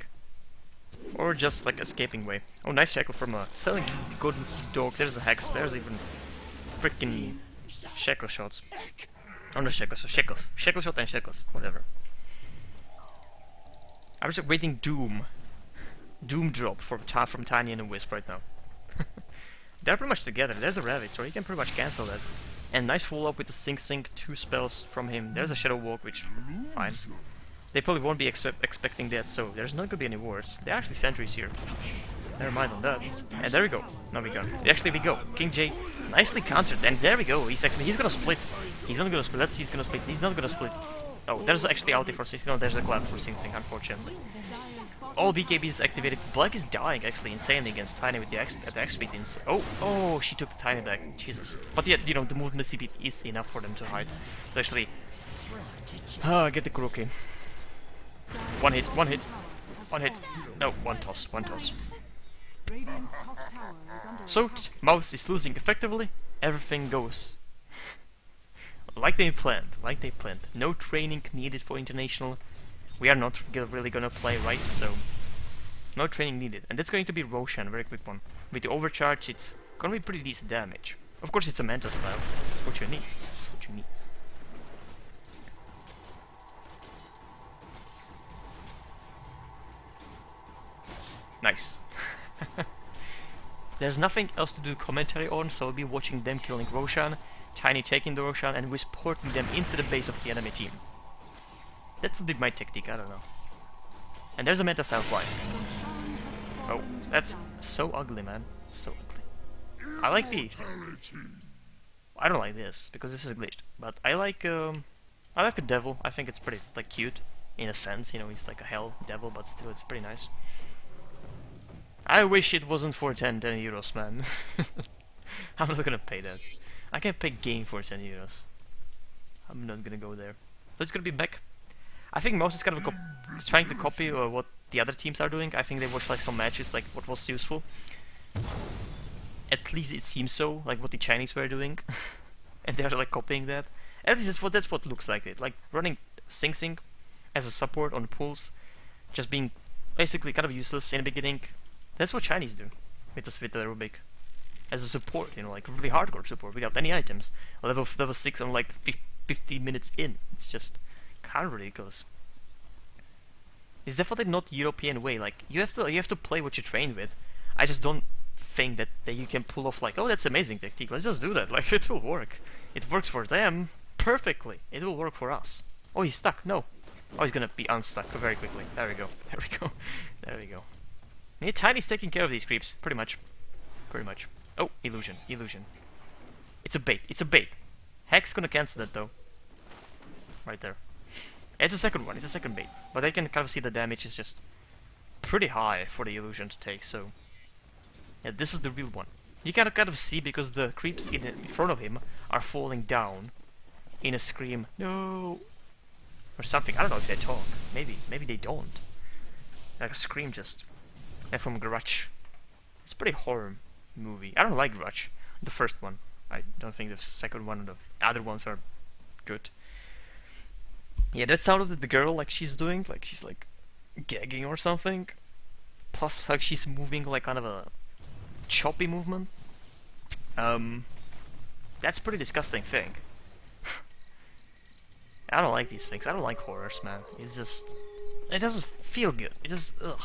A: or just like escaping way. Oh, nice shackle from selling golden dog. There's a hex. There's even freaking shackle shots. Oh no, shackles. So shackles, shackle shot and shackles. Whatever. I'm just waiting Doom drop from Tiny and a Wisp right now. They're pretty much together. There's a Ravage, so he can pretty much cancel that. And nice follow-up with the Sing Sing, 2 spells from him. There's a Shadow Walk, which, fine. They probably won't be expecting that, so there's not gonna be any wards. They're actually sentries here. Never mind on that. And there we go. Now we go. Actually, we go. King J nicely countered, and there we go. He's gonna split. He's not gonna split. Let's see, he's gonna split. He's not gonna split. Oh, there's actually ulti for Sing Sing. No, there's a clap for Sing Sing, unfortunately. All BKBs activated. Black is dying actually insanely against Tiny with the X speed. Oh, she took the Tiny back. Jesus. But yet, you know, the movement speed is enough for them to hide. To actually get the Kuroki. One hit. No, one toss. So Mouse is losing effectively. Everything goes like they planned. No training needed for international. We are not really gonna play, right? So no training needed. And that's going to be Roshan, very quick one. With the overcharge, it's gonna be pretty decent damage. Of course, it's a mental style. What you need. Nice. There's nothing else to do commentary on, so I'll be watching them killing Roshan, Tiny taking the Roshan, and Wisp porting them into the base of the enemy team. That would be my tactic, I don't know. And there's a meta style flying. Oh, that's so ugly, man. So ugly. I like the... I don't like this, because this is glitched. But I like the devil. I think it's pretty, like, cute. In a sense, you know, he's like a hell devil, but still it's pretty nice. I wish it wasn't for 10 euros, man. I'm not gonna pay that. I can pay game for 10 euros. I'm not gonna go there. So it's gonna be back. I think Mouse is kind of trying to copy what the other teams are doing. I think they watched like some matches, like what was useful. At least it seems so, like what the Chinese were doing, and they're like copying that. At least that's what looks like it. Like running Sing Sing as a support on pulls, just being basically kind of useless in the beginning. That's what Chinese do with the Rubik. As a support, you know, like really hardcore support without any items. Level 6 on like 50 minutes in. It's just kind of ridiculous. It's definitely not European way. Like you have to play what you train with. I just don't think that you can pull off like, oh, that's amazing technique. Let's just do that. Like it will work. It works for them perfectly. It will work for us. Oh, he's stuck. No. Oh, he's gonna be unstuck very quickly. There we go. There we go. There we go. Yeah, Tiny's taking care of these creeps, pretty much. Pretty much. Oh, illusion, illusion. It's a bait, it's a bait. Heck's gonna cancel that though. Right there. It's a second one, it's a second bait. But I can kind of see the damage is just pretty high for the illusion to take, so... Yeah, this is the real one. You can kind of see because the creeps in front of him are falling down in a scream, no! Or something, I don't know if they talk. Maybe they don't. Like a scream just... And from Garage. It's a pretty horror movie. I don't like Garage. The first one. I don't think the second one or the other ones are good. Yeah, that sound of the girl, like she's doing, like she's like gagging or something. Plus, like she's moving like kind of a choppy movement. That's a pretty disgusting thing. I don't like these things. I don't like horrors, man. It's just... It doesn't feel good. It just... Ugh.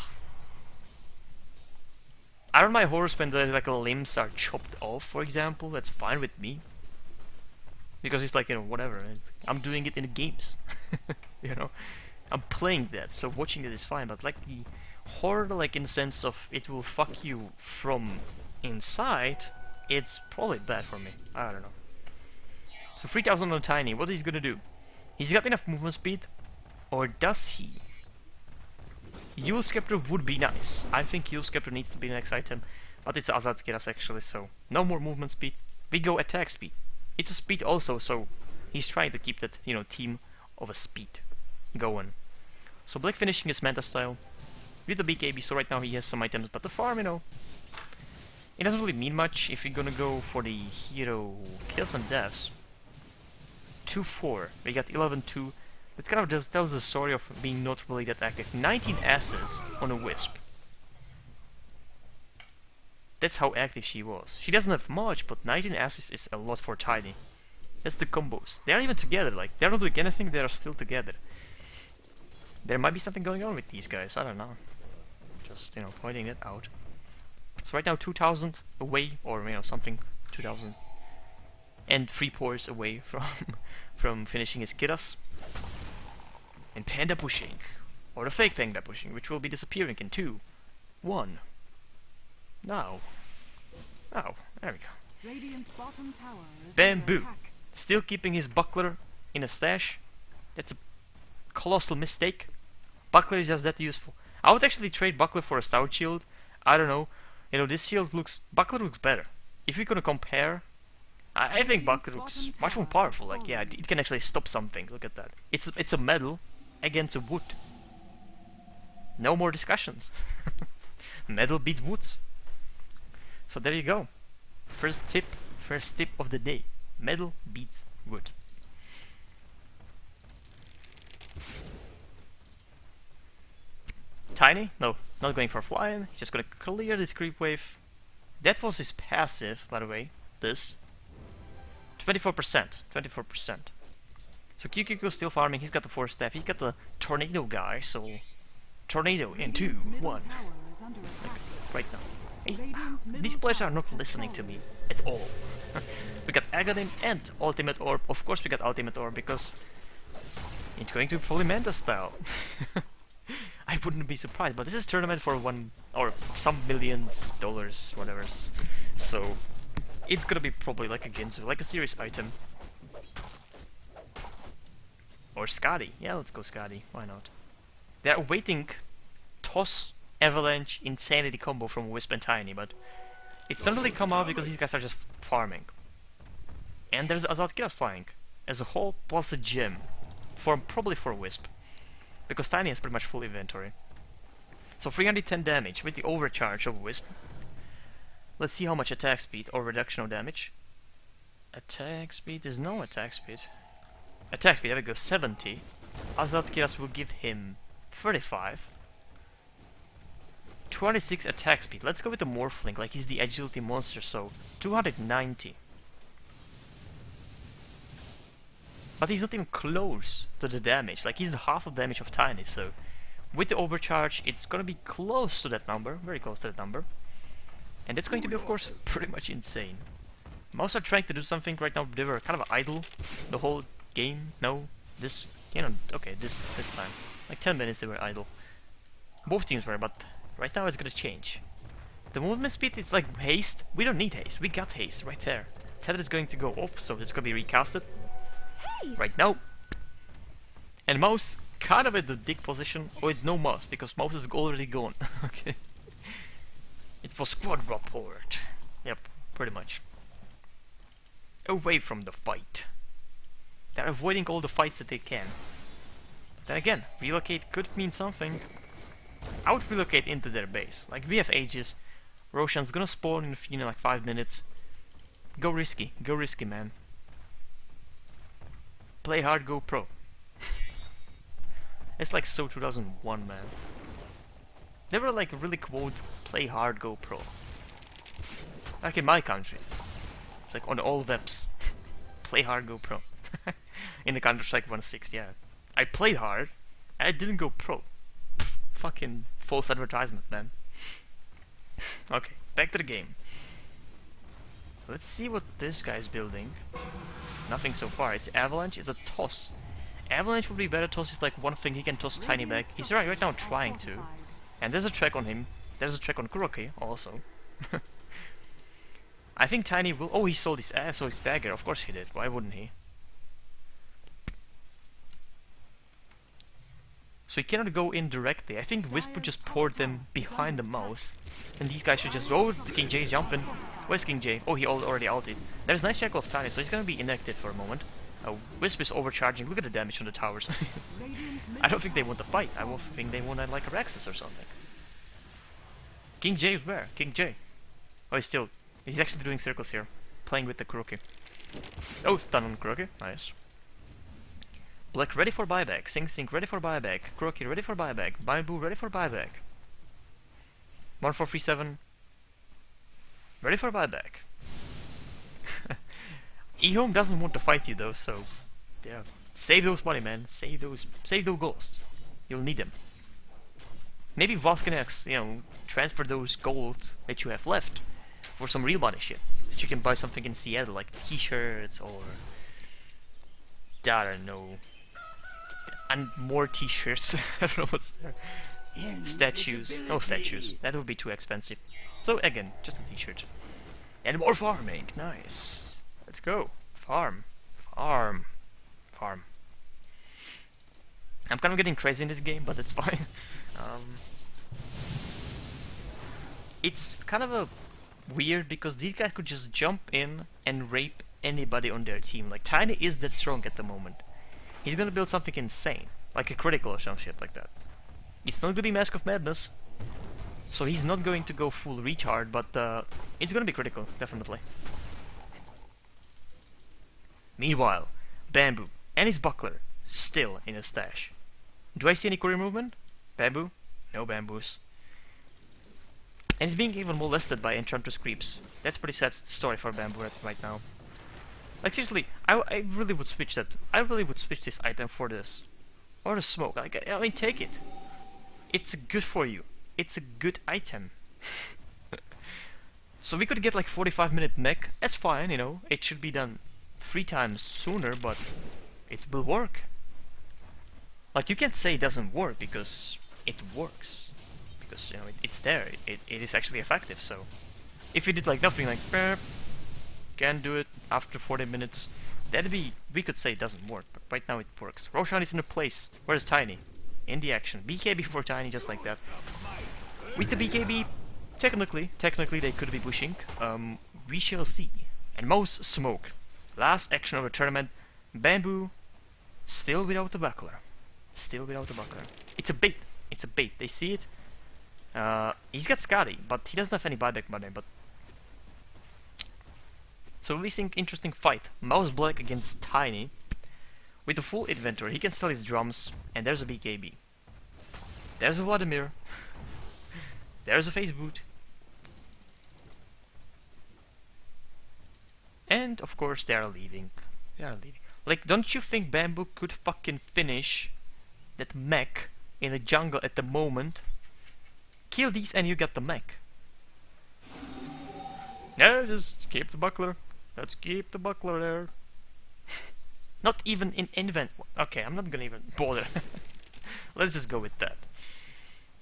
A: I don't mind horrors when the like limbs are chopped off, for example. That's fine with me. Because it's like, you know, whatever. I'm doing it in the games. You know? I'm playing that, so watching it is fine. But like the horror, like in the sense of it will fuck you from inside, it's probably bad for me. I don't know. So 3000 on Tiny, what is he gonna do? He's got enough movement speed? Or does he? Yule Scepter would be nice. I think Yule Scepter needs to be the next item. But it's Azad Kiras actually, so no more movement speed. We go attack speed. It's a speed also, so he's trying to keep that, you know, team of a speed going. So Black finishing his Manta style with the BKB, so right now he has some items, but the farm, you know, it doesn't really mean much if you're gonna go for the hero kills and deaths. 2-4. We got 11-2. That kind of just tells the story of being not really that active. 19 assists on a Wisp. That's how active she was. She doesn't have much, but 19 assists is a lot for Tiny. That's the combos. They aren't even together, like, they're not doing anything, they are still together. There might be something going on with these guys, I don't know. Just, you know, pointing it out. So right now 2000 away, or, you know, something, 2000. And 3 pours away from finishing his Kiras. And Panda pushing, or the fake Panda pushing, which will be disappearing in 2, 1. Now. Oh, there we go.
B: Radiant's bottom tower is under
A: Bamboo.
B: attack.
A: Still keeping his buckler in a stash. That's a colossal mistake. Buckler is just that useful. I would actually trade buckler for a stout shield. I don't know. You know, this shield looks... Buckler looks better. If we're gonna compare... I think buckler looks much more powerful. Like, yeah, it can actually stop something. Look at that. It's a metal against a wood. No more discussions. Metal beats woods. So there you go. First tip of the day. Metal beats wood. Tiny? No, not going for flying. He's just gonna clear this creep wave. That was his passive, by the way. This. 24%. 24%. So QQQ still farming. He's got the 4 staff. He's got the tornado guy. So tornado in 2, 1.
B: Tower is under attack.
A: Right now. These players are not listening to me at all. We got Aghanim and Ultimate Orb. Of course we got Ultimate Orb because it's going to be probably Manta style. I wouldn't be surprised, but this is tournament for $1 or some millions dollars, whatever. So it's gonna be probably like a Ginzu, like a serious item. Or Skadi. Yeah, let's go Skadi. Why not? They're waiting toss Avalanche Insanity combo from Wisp and Tiny, but it's not really come out because these guys are just farming. And there's Azad Kira flying as a whole plus a gem, probably for Wisp, because Tiny has pretty much full inventory. So 310 damage with the overcharge of Wisp. Let's see how much attack speed or reduction of damage. Attack speed is no attack speed. Attack speed, there we go, 70. Azad Kiras will give him 35. 206 attack speed. Let's go with the Morphling, like he's the agility monster, so 290. But he's not even close to the damage, like he's the half of damage of Tiny, so with the overcharge it's gonna be close to that number, very close to that number. And that's going to be, of course, pretty much insane. Mouse are trying to do something right now. They were kind of idle the whole game. No, this, you know, okay, this time. Like 10 minutes they were idle. Both teams were, but right now it's gonna change. The movement speed is like haste. We don't need haste. We got haste right there. Tether is going to go off, so it's gonna be recasted right now. And Mouse kind of at the dig position. Oh, with no Mouse because Mouse is already gone. Okay. It was squad report. Yep, pretty much. Away from the fight. They're avoiding all the fights that they can. But then again, relocate could mean something. I would relocate into their base. Like, we have Aegis. Roshan's gonna spawn in, you know, like 5 minutes. Go risky, man. Play hard, go pro. It's like so 2001, man. They were like really quotes, play hard, go pro. Like in my country. It's like on all webs. Play hard, go pro. In the Counter-Strike 1.6, yeah. I played hard, and I didn't go pro. Pff, fucking false advertisement, man. Okay, back to the game. Let's see what this guy's building. Nothing so far. It's Avalanche, it's a toss. Avalanche would be better. Toss is like one thing he can toss Tiny back. He's right now trying to. And there's a track on him. There's a track on Kuroki also. I think Tiny will... Oh, he sold his ass, so his dagger. Of course he did. Why wouldn't he? So he cannot go in directly. I think Wisp would just pour them behind the Mouse. And these guys should just... Oh, King J is jumping. Where's King J? Oh, he already ulted. There's a nice shackle of Tiny, so he's gonna be inactive for a moment. Wisp is overcharging. Look at the damage on the towers. I don't think they want to fight. I will think they want like a Rexus or something. King J is where? King J. Oh, he's actually doing circles here. Playing with the Kuroki. Oh, stun on Kuroki. Nice. Black ready for buyback. Sing Sing ready for buyback. Kuroki ready for buyback. Bamboo ready for buyback. 1437. Ready for buyback. Ehome doesn't want to fight you though, so yeah. Save those money, man. Save those ghosts. You'll need them. Maybe Volcanex, you know, transfer those gold that you have left for some real money shit. That you can buy something in Seattle, like t-shirts or I don't know. And more t-shirts. I don't know what's there. Statues. No statues. That would be too expensive. So again, just a t-shirt. And more farming. Nice. Let's go. Farm. I'm kind of getting crazy in this game, but it's fine. It's kind of a weird because these guys could just jump in and rape anybody on their team. Like Tiny is that strong at the moment. He's gonna build something insane, like a critical or some shit like that. It's not gonna be Mask of Madness, so he's not going to go full retard, but it's gonna be critical, definitely. Meanwhile, Bamboo and his buckler still in his stash. Do I see any courier movement? Bamboo? No bamboos. And he's being even molested by Enchantress creeps. That's pretty sad story for Bamboo right now. Like seriously, I really would switch that. I really would switch this item for this. Or the smoke. Like, I mean, take it. It's good for you. It's a good item. So we could get like 45-minute mech. That's fine, you know. It should be done 3 times sooner, but it will work. Like, you can't say it doesn't work because it works. Because, you know, it's there. It is actually effective, so... If you did like nothing, like... Can do it after 40 minutes. That'd be... We could say it doesn't work, but right now it works. Roshan is in a place. Where's Tiny? In the action. BK before Tiny, just like that. With the BKB, technically they could be pushing. We shall see. And Mouse smoke. Last action of the tournament. Bamboo, still without the buckler. Still without the buckler. It's a bait. It's a bait. They see it. He's got Scotty, but he doesn't have any buyback money. But so we think interesting fight. Mouse Black against Tiny. With the full inventory, he can sell his drums, and there's a BKB. There's a Vladimir. There's a face boot. And of course they are leaving. They are leaving. Like, don't you think Bamboo could fucking finish that mech in the jungle at the moment? Kill these and you get the mech. Yeah, just keep the buckler. Let's keep the buckler there. Not even in invent. Okay, I'm not gonna even bother. Let's just go with that.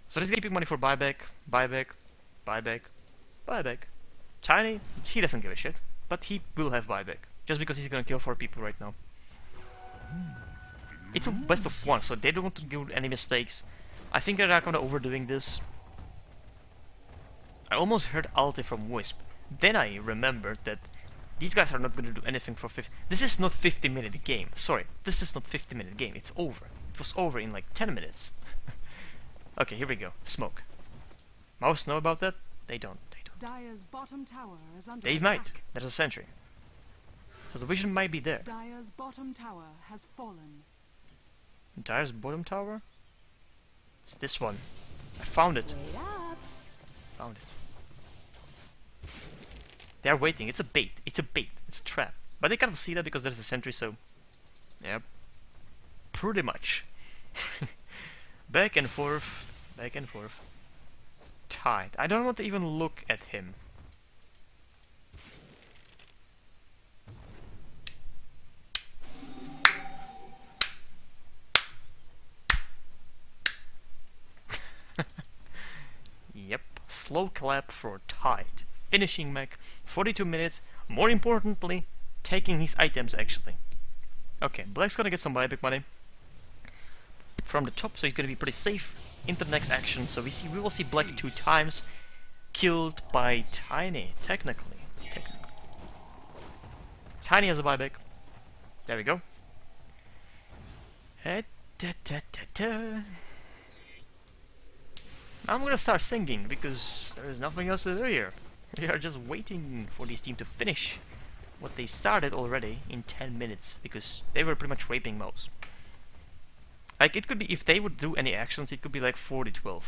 A: So he's keeping money for buyback, buyback, buyback, buyback. Tiny, he doesn't give a shit, but he will have buyback just because he's gonna kill 4 people right now. It's a best of 1, so they don't want to do any mistakes. I think they're not gonna overdoing this. I almost heard ulti from Wisp. Then I remembered that these guys are not gonna do anything for 50. This is not 50-minute game. Sorry, this is not 50-minute game. It's over. It was over in like 10 minutes. Okay, here we go. Smoke. Mouse know about that? They don't. They don't.
B: Dire's bottom tower is under
A: They
B: attack.
A: might. There's a sentry. So the vision might be there.
B: Dire's bottom tower has fallen.
A: Dire's bottom tower? It's this one. I found it. Found it. They're waiting. It's a bait. It's a bait. It's a trap. But they kind of see that because there's a sentry, so... Yep. Pretty much. Back and forth. Back and forth. Tight. I don't want to even look at him. Yep. Slow clap for Tide. Finishing mech. 42 minutes. More importantly, taking his items actually. Okay, Black's gonna get some buyback money from the top, so he's gonna be pretty safe into the next action. So we will see Black 2 times killed by Tiny. Technically. Tiny has a buyback. There we go. I'm gonna start singing because there is nothing else to do here. We are just waiting for this team to finish what they started already in 10 minutes because they were pretty much raping Mouse. Like, it could be, if they would do any actions, it could be like 40-12.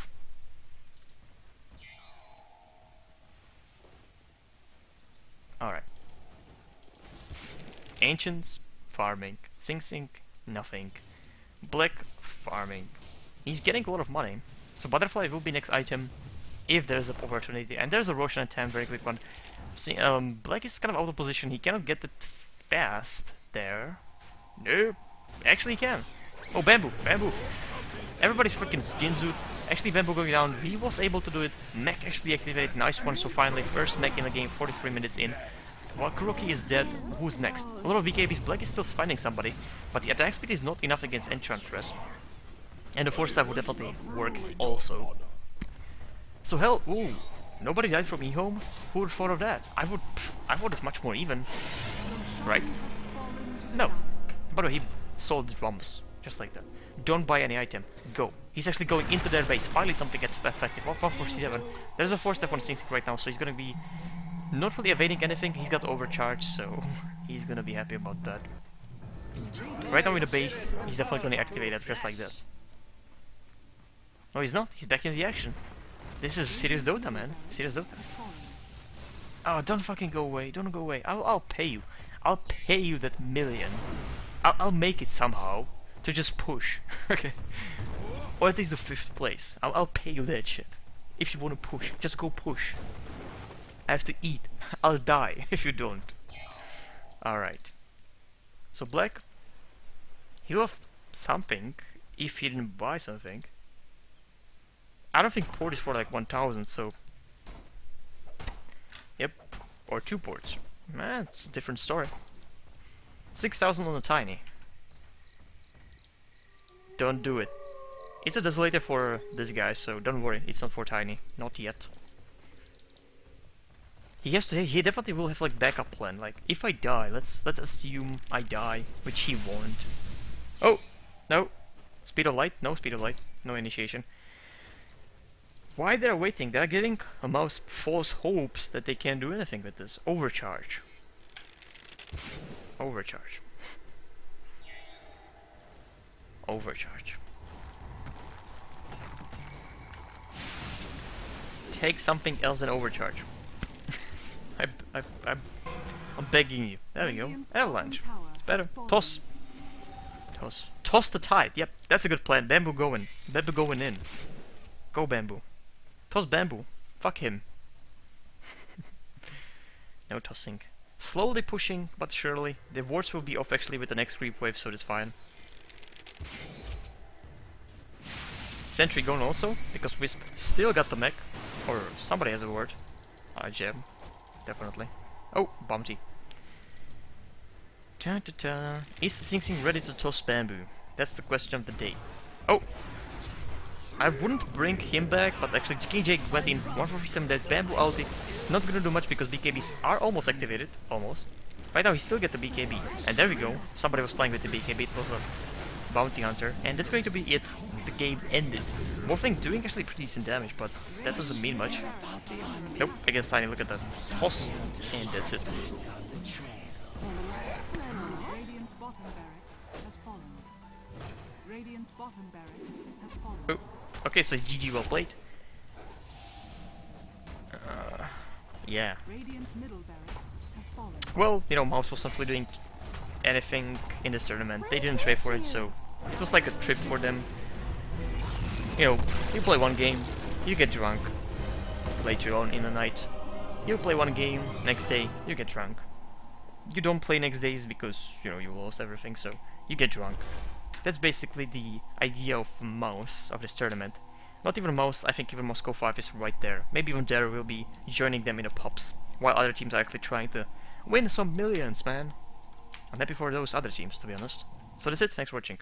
A: Alright. Ancients, farming. Sing, nothing. Black, farming. He's getting a lot of money. So Butterfly will be next item if there's an opportunity. And there's a Roshan attempt, very quick one. See, Black is kind of out of position. He cannot get it fast there. Nope. Actually he can. Oh, Bamboo. Everybody's freaking skin suit. Actually, Bamboo going down. He was able to do it. Mech actually activated. Nice one. So finally, first mech in the game, 43 minutes in. While Kuroki is dead, who's next? A lot of VKBs. Black is still finding somebody. But the attack speed is not enough against Enchantress. And the force type would definitely work also. So hell, ooh. Nobody died from Ehome? Who would have thought of that? I thought it's much more even. Right? No. By the way, he sold drums. Just like that. Don't buy any item. Go. He's actually going into their base. Finally something gets effective. 147. There's a force step on Sing right now, so he's gonna be not really evading anything. He's got overcharge, so he's gonna be happy about that. Right now in the base, he's definitely gonna activate it just like that. No, he's not. He's back in the action. This is serious Dota, man. Serious Dota. Oh, don't fucking go away. Don't go away. I'll pay you. I'll pay you that million. I'll make it somehow to just push. Okay. Or at least the 5th place. I'll pay you that shit. If you want to push, just go push. I have to eat. I'll die if you don't. Alright. So Black, he lost something if he didn't buy something. I don't think port is for like 1000, so... Yep. Or 2 ports. Man, it's a different story. 6000 on the Tiny. Don't do it. It's a desolator for this guy, so don't worry, it's not for Tiny. Not yet. He definitely will have like backup plan. Like if I die, let's assume I die, which he won't. Oh no, speed of light, no speed of light, no initiation. Why they're waiting? They're giving a mouse false hopes that they can't do anything with this. Overcharge. Overcharge. Overcharge. Take something else than overcharge. I'm begging you. There we go. Avalanche. It's better. Toss. Toss. Toss the tide. Yep, that's a good plan. Bamboo going. Bamboo going in. Go Bamboo. Toss Bamboo. Fuck him. No tossing. Slowly pushing, but surely. The wards will be off actually with the next creep wave, so that's fine. Sentry going also, because Wisp still got the mech. Or somebody has a ward. Gem. Definitely. Oh, Bounty. Ta-ta-ta. Is Sing Sing ready to toss Bamboo? That's the question of the day. Oh! I wouldn't bring him back, but actually KJ went in 147 that Bamboo ulti. Not gonna do much because BKBs are almost activated. Almost. Right now he still get the BKB. And there we go. Somebody was playing with the BKB. It was a Bounty Hunter. And that's going to be it. The game ended. Morphling doing actually pretty decent damage, but that doesn't mean much. Nope, against Tiny, look at that. Toss. And that's it.
B: Radiant's bottom barracks has fallen. Radiant's bottom barracks has fallen.
A: Oh, okay, so it's GG well played. Yeah.
B: Radiant's middle barracks has fallen.
A: Well, you know, Mouse was not really doing anything in this tournament. They didn't trade for it, so it was like a trip for them. You know, you play one game, you get drunk. Later on in the night, you play one game, next day, you get drunk. You don't play next days because, you know, you lost everything, so you get drunk. That's basically the idea of Mouse, of this tournament. Not even Mouse, I think even Moscow 5 is right there. Maybe even Dare will be joining them in the pubs, while other teams are actually trying to win some millions, man. I'm happy for those other teams, to be honest. So that's it, thanks for watching.